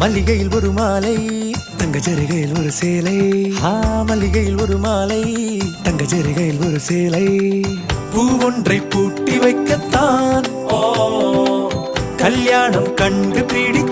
மல்லிகையில் ஒரு மாலை தங்க ஜரிகையில் ஒரு சேலை. மல்லிகையில் ஒரு மாலை தங்க ஜரிகையில் ஒரு சேலை. பூ ஒன்றை பூட்டி வைக்கத்தான் கல்யாணம் கண்டு பிடி